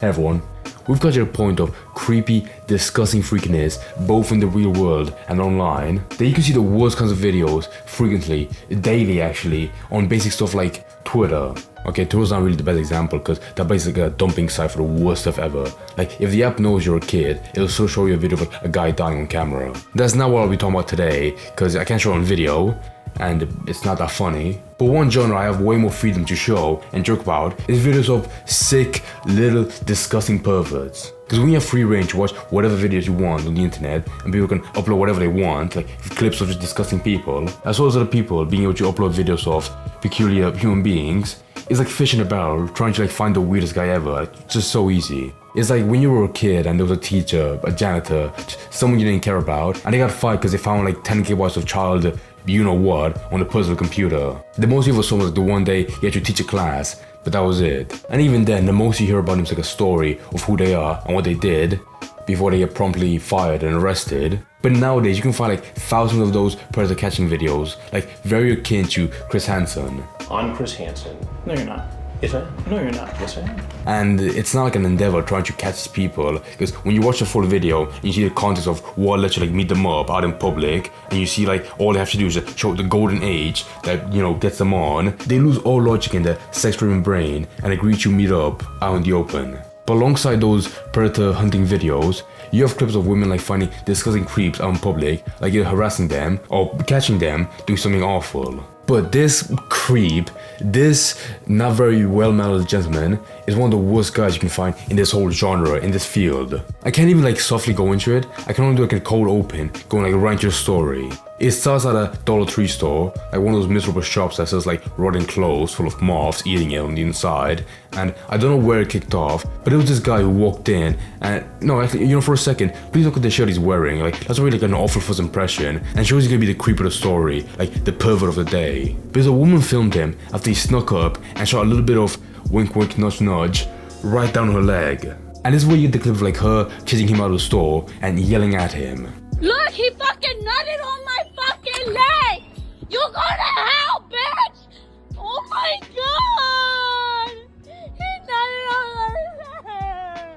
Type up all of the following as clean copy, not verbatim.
Hey everyone, we've got to the point of creepy, disgusting freakiness, both in the real world and online, that you can see the worst kinds of videos frequently, daily actually, on basic stuff like Twitter. Okay, Twitter's not really the best example because that basically a dumping site for the worst stuff ever. Like, if the app knows you're a kid, it'll still show you a video of a guy dying on camera. That's not what I'll be talking about today, because I can't show it on video, and it's not that funny. But one genre I have way more freedom to show and joke about is videos of sick, little, disgusting perverts. Because when you have free range to watch whatever videos you want on the internet, and people can upload whatever they want, like clips of just disgusting people, as well as other people being able to upload videos of peculiar human beings, it's like fish in a barrel trying to find the weirdest guy ever. It's just so easy. It's like when you were a kid and there was a teacher, a janitor, someone you didn't care about, and they got fired because they found 10 gigabytes of child you know what on the personal computer. The most you ever saw was the one day you had to teach a class, but that was it. And even then, the most you hear about them is a story of who they are and what they did before they get promptly fired and arrested. But nowadays you can find thousands of those predator catching videos, very akin to Chris Hansen. I'm Chris Hansen. No, you're not. Yes, I am. No, you're not. Yes, I am. And it's not an endeavor trying to catch these people, because when you watch the full video and you see the context of what lets you meet them up out in public, and you see all they have to do is just show the golden age that gets them on, they lose all logic in their sex-driven brain and agree to meet up out in the open. But alongside those predator hunting videos, you have clips of women finding disgusting creeps out in public, either harassing them or catching them doing something awful. But this creep, this not very well-mannered gentleman, is one of the worst guys you can find in this whole genre, in this field. I can't even softly go into it. I can only do a cold open, going right into the story. It starts at a Dollar Tree store, one of those miserable shops that sells rotten clothes full of moths eating it on the inside. And I don't know where it kicked off, but it was this guy who walked in and, no, actually, for a second, please look at the shirt he's wearing. That's really an awful first impression, and shows he's gonna be the creep of the story, the pervert of the day. Because a woman filmed him after he snuck up and shot a little bit of wink wink nudge nudge right down her leg. And this is where you get the clip of her chasing him out of the store and yelling at him. Look, he fucking nutted on my fucking leg! You go to hell, bitch! Oh my god! He nutted on my leg!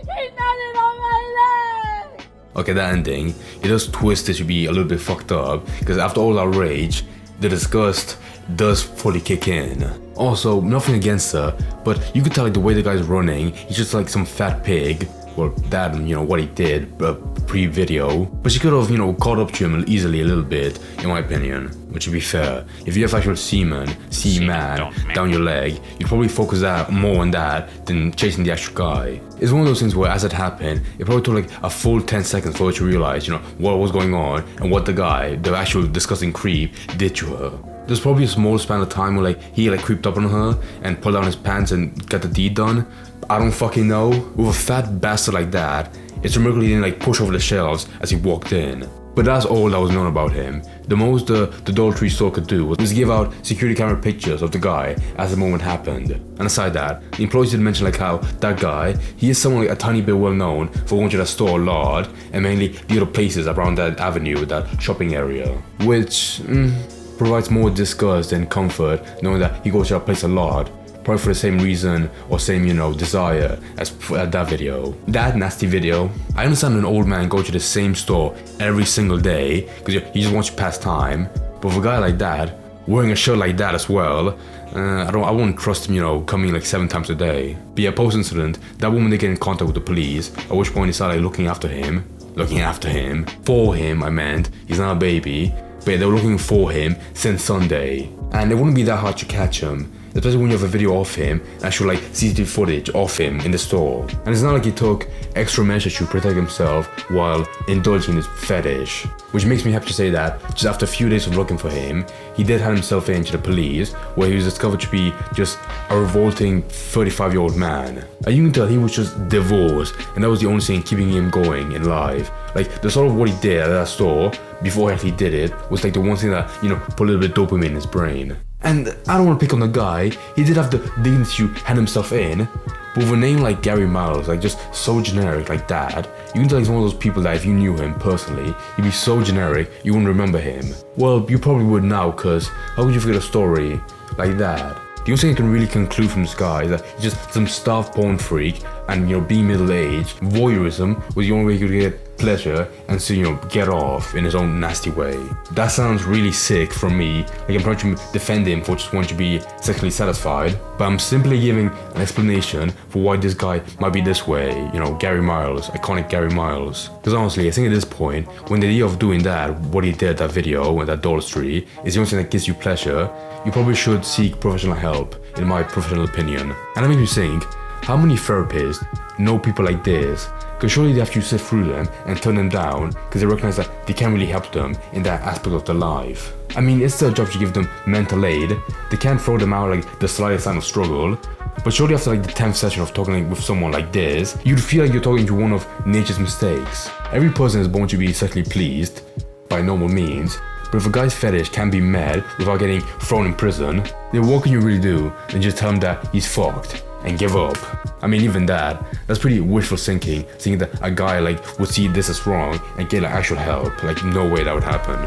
He nutted on my leg! Okay, that ending, it does twist it to be a little bit fucked up, because after all that rage, the disgust does fully kick in. Also, nothing against her, but you could tell the way the guy's running, he's just some fat pig. Well, that and what he did pre-video. But she could have, caught up to him easily a little bit, in my opinion. Which, to be fair, if you have actual semen down your leg, you'd probably focus more on that than chasing the actual guy. It's one of those things where, as it happened, it probably took a full 10 seconds for her to realize, what was going on and what the guy, the actual disgusting creep, did to her. There's probably a small span of time where he creeped up on her and pulled down his pants and got the deed done. I don't fucking know. With a fat bastard like that, it's a miracle he didn't push over the shelves as he walked in. But that's all that was known about him. The most the Dollar Tree store could do was give out security camera pictures of the guy as the moment happened. And aside that, the employees did mention how that guy, he is someone a tiny bit well known for going to that store a lot, and mainly the other places around that avenue, that shopping area. Which provides more disgust than comfort, knowing that he goes to that place a lot. Probably for the same reason or same, desire as that video. That nasty video. I understand an old man going to the same store every single day because he just wants to pass time. But for a guy like that, wearing a shirt like that as well, I won't trust him, coming 7 times a day. But yeah, post-incident, that woman did get in contact with the police, at which point they started looking after him. For him, I meant. He's not a baby. But yeah, they were looking for him since Sunday. And it wouldn't be that hard to catch him, especially when you have a video of him, actual CCTV footage of him in the store. And it's not he took extra measures to protect himself while indulging in his fetish. Which makes me happy to say that, just after a few days of looking for him, he did hand himself in to the police, where he was discovered to be just a revolting 35-year-old man. And you can tell he was just divorced, and that was the only thing keeping him going in life. The sort of what he did at that store, before he actually did it, was the one thing that, put a little bit of dopamine in his brain. And I don't want to pick on the guy, he did have the dignity to hand himself in, but with a name like Gary Miles, just so generic like that, you can tell he's one of those people that if you knew him personally, he'd be so generic you wouldn't remember him. Well, you probably would now, cause how could you forget a story like that? the only thing I can really conclude from this guy is that he's just some starved porn freak, and being middle-aged, voyeurism was the only way he could get pleasure and so get off in his own nasty way. That sounds really sick from me, like I'm trying to defend him for just wanting to be sexually satisfied, but I'm simply giving an explanation for why this guy might be this way, Gary Miles, iconic Gary Miles. Because honestly, I think at this point, when the idea of doing that, what he did, that video and that Dollar Tree, is the only thing that gives you pleasure, you probably should seek professional help, in my professional opinion. And that makes me think, how many therapists know people like this? Because surely they have to sit through them and turn them down because they recognize that they can't really help them in that aspect of their life. I mean, it's their job to give them mental aid. They can't throw them out like the slightest sign of struggle. But surely after the 10th session of talking with someone like this, you'd feel like you're talking to one of nature's mistakes. Every person is born to be sexually pleased by normal means, but if a guy's fetish can be met without getting thrown in prison, then what can you really do than just tell him that he's fucked and give up? I mean, even that's pretty wishful thinking that a guy would see this as wrong and get actual help. No way that would happen.